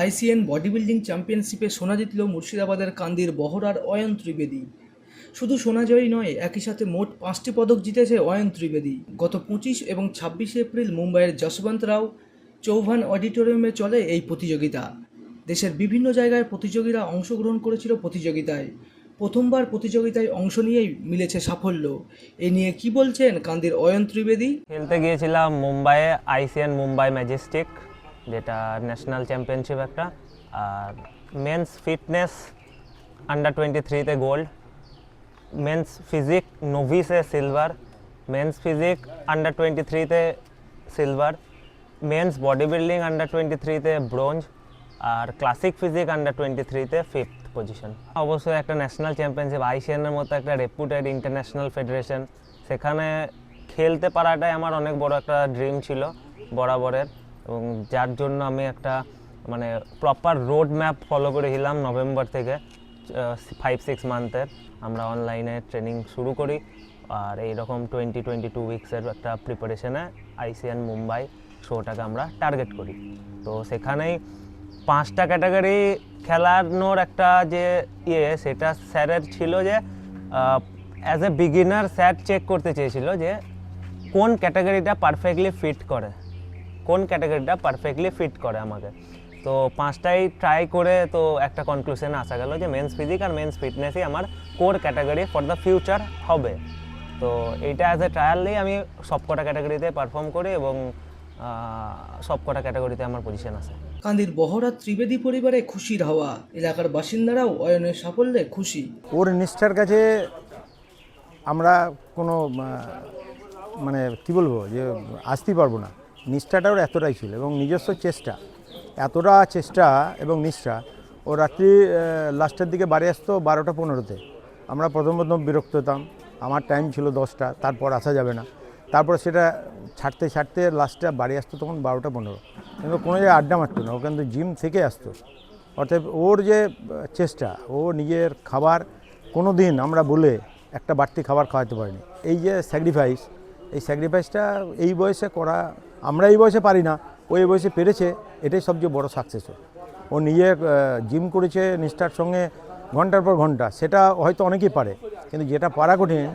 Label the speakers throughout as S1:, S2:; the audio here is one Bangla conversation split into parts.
S1: আইসিএন বডি বিল্ডিং চ্যাম্পিয়নশিপে সোনা জিতল মুর্শিদাবাদের কান্দির বহরার অয়ন ত্রিবেদী। শুধু সোনা জয়ী নয়, একই সাথে মোট 5টি পদক জিতেছে অয়ন ত্রিবেদী। গত 25 এবং 26 এপ্রিল মুম্বাইয়ের যশবন্ত রাও চৌহান অডিটোরিয়ামে চলে এই প্রতিযোগিতা। দেশের বিভিন্ন জায়গায় প্রতিযোগীরা অংশগ্রহণ করেছিল প্রতিযোগিতায়। প্রথমবার প্রতিযোগিতায় অংশ নিয়েই মিলেছে সাফল্য। এ নিয়ে কি বলছেন কান্দির অয়ন ত্রিবেদী?
S2: খেলতে গিয়েছিলাম মুম্বাইয়ে, আইসিএন মুম্বাই ম্যাজেস্টিক, যেটা ন্যাশনাল চ্যাম্পিয়নশিপ একটা। আর মেন্স ফিটনেস আন্ডার 23-তে গোল্ড, মেন্স ফিজিক নোভিসে সিলভার, মেন্স ফিজিক আন্ডার 23-তে silver, men's body building under 23-তে ব্রোঞ্জ, আর ক্লাসিক ফিজিক আন্ডার 23-তে 5th পজিশন। অবশ্যই একটা ন্যাশনাল চ্যাম্পিয়নশিপ, আইসিএনের মতো একটা রেপুটেড ইন্টারন্যাশনাল ফেডারেশন, সেখানে খেলতে পারাটাই আমার অনেক বড় একটা ড্রিম ছিল বরাবরের, এবং যার জন্য আমি একটা প্রপার রোড ম্যাপ ফলো করেছিলাম। নভেম্বর থেকে 5-6 মান্থের আমরা অনলাইনে ট্রেনিং শুরু করি, আর এইরকম 20-22 উইক্সের একটা প্রিপারেশনে আইসিএন মুম্বাই শোটাকে আমরা টার্গেট করি। তো সেখানেই 5টা ক্যাটাগরি খেলানোর একটা যে সেটা স্যারের ছিল যে as a beginner sir check করতে চেয়েছিল যে কোন ক্যাটাগরিটা পারফেক্টলি ফিট করে আমাকে। তো 5টাই ট্রাই করে তো একটা কনক্লুশনে আসা গেল যে মেন্স ফিজিক আর মেন্স ফিটনেসই আমার core category for the future হবে। তো এইটা অ্যাজ এ ট্রায়াল দিয়ে আমি সবকটা ক্যাটাগরিতে পারফর্ম করি, এবং সবকটা ক্যাটাগরিতে আমার পজিশন আছে।
S1: কান্দির বহরা ত্রিবেদী পরিবারে খুশির হাওয়া, এলাকার বাসিন্দারাও অয়নের সাফল্যে খুশি।
S3: ওর নিষ্ঠার কাছে আমরা কোনো কি বলবো যে আসতেই পারবো না। নিষ্ঠাটা ওর এতটাই ছিল, এবং নিজস্ব এতটা চেষ্টা এবং নিষ্ঠা। ও রাত্রি লাস্টের দিকে বাড়ি আসতো 12টা 15-তে। আমরা প্রথম বিরক্ত হতাম, আমার টাইম ছিল 10টা, তারপর আসা যাবে না। তারপর সেটা ছাড়তে লাস্টে বাড়ি আসতো তখন 12টা 15। কিন্তু কোনো জায়গায় আড্ডা মারতো না, ও কিন্তু জিম থেকে আসতো। অর্থাৎ ওর যে চেষ্টা, ও নিজের খাবার কোনো দিন আমরা বলে একটা বাড়তি খাবার খাওয়াতে পারিনি। এই যে এই স্যাক্রিফাইসটা এই বয়সে করা, আমরা এই বয়সে পারি না, ও এই বয়সে পেরেছে, এটাই সবচেয়ে বড় সাকসেস। ও নিজে জিম করেছে নিষ্ঠার সঙ্গে ঘন্টার পর ঘন্টা, সেটা হয়তো অনেকেই পারে, কিন্তু যেটা পারা কঠিন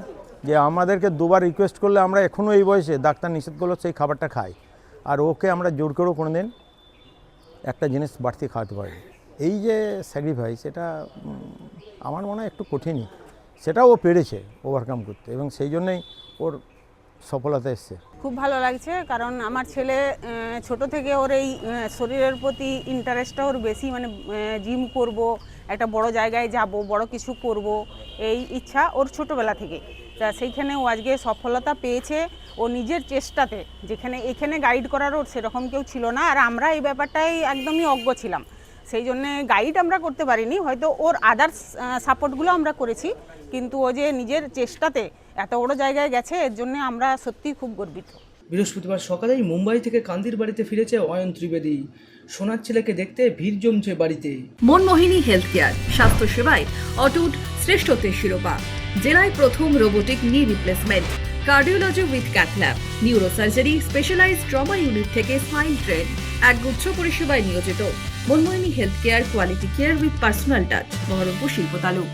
S3: যে আমাদেরকে দুবার রিকোয়েস্ট করলে আমরা এখনও এই বয়সে ডাক্তার নিষেধ করলো সেই খাবারটা খাই, আর ওকে আমরা জোর করেও কোনো দিন একটা জিনিস বাড়তি খাওয়াতে পারি। এই যে স্যাক্রিফাইস, এটা আমার মনে হয় একটু কঠিনই, সেটাও ও পেরেছে ওভারকাম করতে, এবং সেই জন্যই ওর সফলতা এসছে।
S4: খুব ভালো লাগছে, কারণ আমার ছেলে ছোট থেকে ওর এই শরীরের প্রতি ইন্টারেস্টটা ওর বেশি, জিম করব, একটা বড় জায়গায় যাব, বড় কিছু করব, এই ইচ্ছা ওর ছোটোবেলা থেকে। তা সেইখানে ও আজকে সফলতা পেয়েছে ও নিজের চেষ্টাতে, এখানে গাইড করার ওর সেরকম কেউ ছিল না, আর আমরা এই ব্যাপারটাই একদমই অজ্ঞ ছিলাম। সেই জন্যে গাইড আমরা করতে পারিনি, হয়তো ওর আদার্স সাপোর্টগুলো আমরা করেছি, কিন্তু ও যে নিজের চেষ্টাতে এত বড় জায়গায় গেছে, এর জন্য আমরা সত্যিই খুব গর্বিত।
S1: বৃহস্পতিবার সকালেই মুম্বাই থেকে কান্দির বাড়িতে ফিরেছে অয়ন ত্রিবেদী। সোনার ছেলেকে দেখতে ভিড় জমছে বাড়িতে।
S5: মনমোহিনী হেলথ কেয়ার, স্বাস্থ্য সেবায় অটুট শ্রেষ্ঠত্বের শিরোপা। জেলায় প্রথম robotic knee replacement, cardiology with cath lab, neurosurgery, specialised trauma unit থেকে স্পাইন ট্রেন, একগুচ্ছ পরিষেবায় নিয়োজিত। Manmohini health care, quality care with personal touch, Baharampur শিল্প তালুক।